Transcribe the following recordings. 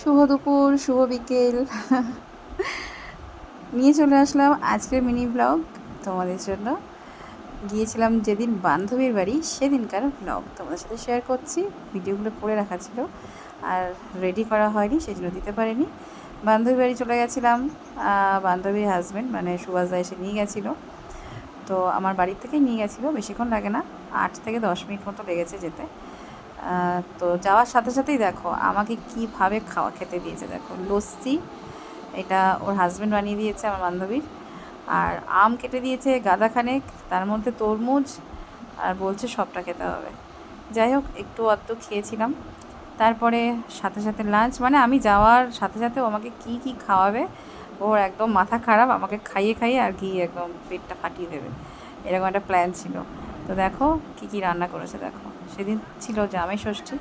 শুভ দুপুর, শুভ বিকেল। নিয়ে চলে আসলাম আজকের মিনি ব্লগ তোমাদের জন্য। গিয়েছিলাম যেদিন বান্ধবীর বাড়ি সেদিনকার ব্লগ তোমাদের সাথে শেয়ার করছি। ভিডিওগুলো করে রাখা ছিল আর রেডি করা হয়নি, সেগুলো দিতে পারিনি। বান্ধবীর বাড়ি চলে গেছিলাম। বান্ধবীর হাজব্যান্ড মানে সুভাষদা এসে নিয়ে গেছিলো। তো আমার বাড়ির থেকেই নিয়ে গেছিলো, বেশিক্ষণ লাগে না, 8 থেকে 10 মিনিট মতো লেগেছে যেতে। তো যাওয়ার সাথে সাথেই দেখো আমাকে কীভাবে খেতে দিয়েছে। দেখো লস্যি, এটা ওর হাজব্যান্ড বানিয়ে দিয়েছে আমার বান্ধবীর। আর আম কেটে দিয়েছে গাদাখানেক, তার মধ্যে তরমুজ, আর বলছে সবটা খেতে হবে। যাই হোক, একটু আধটু খেয়েছিলাম। তারপরে সাথে সাথে লাঞ্চ, মানে আমি যাওয়ার সাথে সাথে ও আমাকে কী খাওয়াবে, ওর একদম মাথা খারাপ, আমাকে খাইয়ে খাইয়ে আর কি একদম পেটটা ফাটিয়ে দেবে, এরকম একটা প্ল্যান ছিল। তো দেখো কী রান্না করেছে। দেখো সেদিন ছিল জামাই ষষ্ঠী,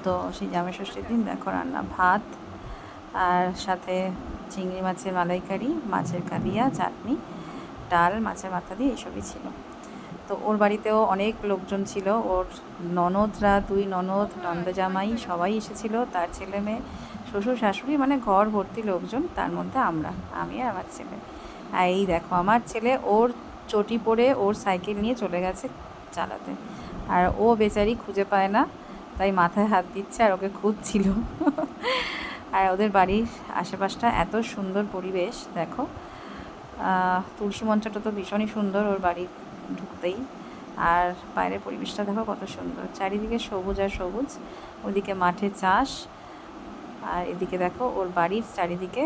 তো সেই জামাই ষষ্ঠীর দিন দেখো রান্না ভাত, আর সাথে চিংড়ি মাছের মালাইকারি, মাছের কালিয়া, চাটনি, ডাল, মাছের মাথা দিয়ে এসবই ছিল। তো ওর বাড়িতেও অনেক লোকজন ছিল, ওর ননদরা, 2 ননদ, নন্দজামাই সবাই এসেছিল, তার ছেলে মেয়ে, শ্বশুর শাশুড়ি, মানে ঘর ভর্তি লোকজন। তার মধ্যে আমি আর আমার ছেলে। আর এই দেখো আমার ছেলে ওর চটি পরে ওর সাইকেল নিয়ে চলে গেছে চালাতে, আর ও বেচারি খুঁজে পায় না, তাই মাথায় হাত দিচ্ছে আর ওকে খুঁজছিল। আর ওদের বাড়ির আশেপাশটা এত সুন্দর পরিবেশ দেখো। তুলসী মঞ্চটা তো ভীষণই সুন্দর ওর বাড়ির ঢুকতেই। আর বাইরের পরিবেশটা দেখো কত সুন্দর, চারিদিকে সবুজ আর সবুজ, ওদিকে মাঠে চাষ, আর এদিকে দেখো ওর বাড়ির চারিদিকে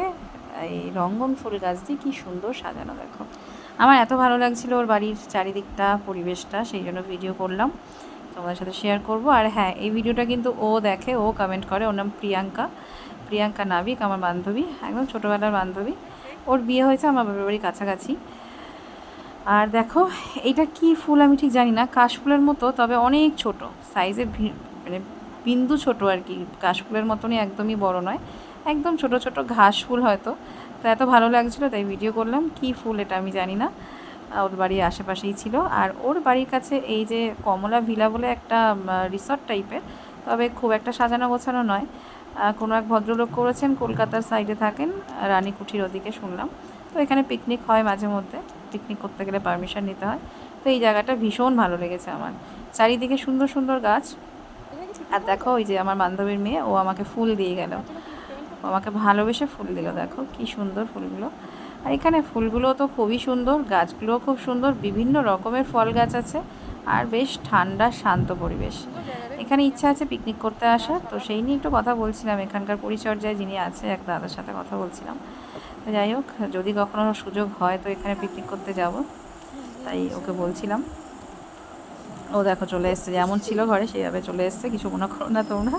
এই রঙ্গন ফুল গাছ দিয়ে কী সুন্দর সাজানো। দেখো আমার এত ভালো লাগছিল ওর বাড়ির চারিদিকটা, পরিবেশটা, সেই জন্য ভিডিও করলাম, তোমাদের সাথে শেয়ার করব। আর হ্যাঁ, এই ভিডিওটা কিন্তু ও দেখে, ও কমেন্ট করে। ওর নাম প্রিয়াঙ্কা নাবিক, আমার বান্ধবী, একদম ছোটোবেলার বান্ধবী। ওর বিয়ে হয়েছে আমার বাবার বাড়ির কাছাকাছি। আর দেখো এইটা কি ফুল আমি ঠিক জানি না, কাশফুলের মতো, তবে অনেক ছোট সাইজে, মানে বিন্দু ছোট আর কি, কাশফুলের মতনই, একদমই বড় নয়, একদম ছোট ছোট ঘাস ফুল হয়তো। তো এত ভালো লাগছিলো তাই ভিডিও করলাম। কি ফুল এটা আমি জানি না, ওর বাড়ির আশেপাশেই ছিল। আর ওর বাড়ির কাছে এই যে কমলা ভিলা বলে একটা রিসর্ট টাইপের, তবে খুব একটা সাজানো গোছানো নয়, কোনো এক ভদ্রলোক করেছেন, কলকাতার সাইডে থাকেন, রানীকুঠির ওদিকে শুনলাম। তো এখানে পিকনিক হয় মাঝে মধ্যে, পিকনিক করতে গেলে পারমিশন নিতে হয়। তো এই জায়গাটা ভীষণ ভালো লেগেছে আমার, চারিদিকে সুন্দর সুন্দর গাছ। আর দেখো ওই যে আমার বান্ধবীর মেয়ে, ও আমাকে ফুল দিয়ে গেল, ও আমাকে ভালোবেসে ফুল দিল। দেখো কি সুন্দর ফুলগুলো। আর এখানে ফুলগুলো তো খুবই সুন্দর, গাছগুলোও খুব সুন্দর, বিভিন্ন রকমের ফল গাছ আছে, আর বেশ ঠান্ডা শান্ত পরিবেশ। এখানে ইচ্ছা আছে পিকনিক করতে আসার, তো সেই নিয়ে একটু কথা বলছিলাম, এখানকার পরিচর্যায় যিনি আছে এক দাদার সাথে কথা বলছিলাম। তো যাই হোক, যদি কখনো সুযোগ হয় তো এখানে পিকনিক করতে যাব, তাই ওকে বলছিলাম। ও দেখো চলে এসছে, যেমন ছিল ঘরে সেইভাবে চলে এসছে, কিছু মনে করো না তোমরা।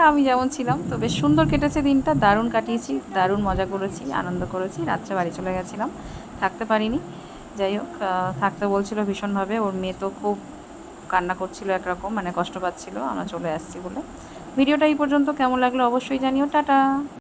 আমি যেমন ছিলাম। তো বেশ সুন্দর কেটেছে দিনটা, দারুণ কাটিয়েছি, দারুণ মজা করেছি, আনন্দ করেছি। রাত্রে বাড়ি চলে গেছিলাম, থাকতে পারিনি। যাই হোক, থাকতে বলছিল ভীষণভাবে, ওর মেয়ে তো খুব কান্না করছিল একরকম, মানে কষ্ট পাচ্ছিল আমরা চলে আসছি বলে। ভিডিওটা এই পর্যন্ত, কেমন লাগলো অবশ্যই জানিও। টাটা।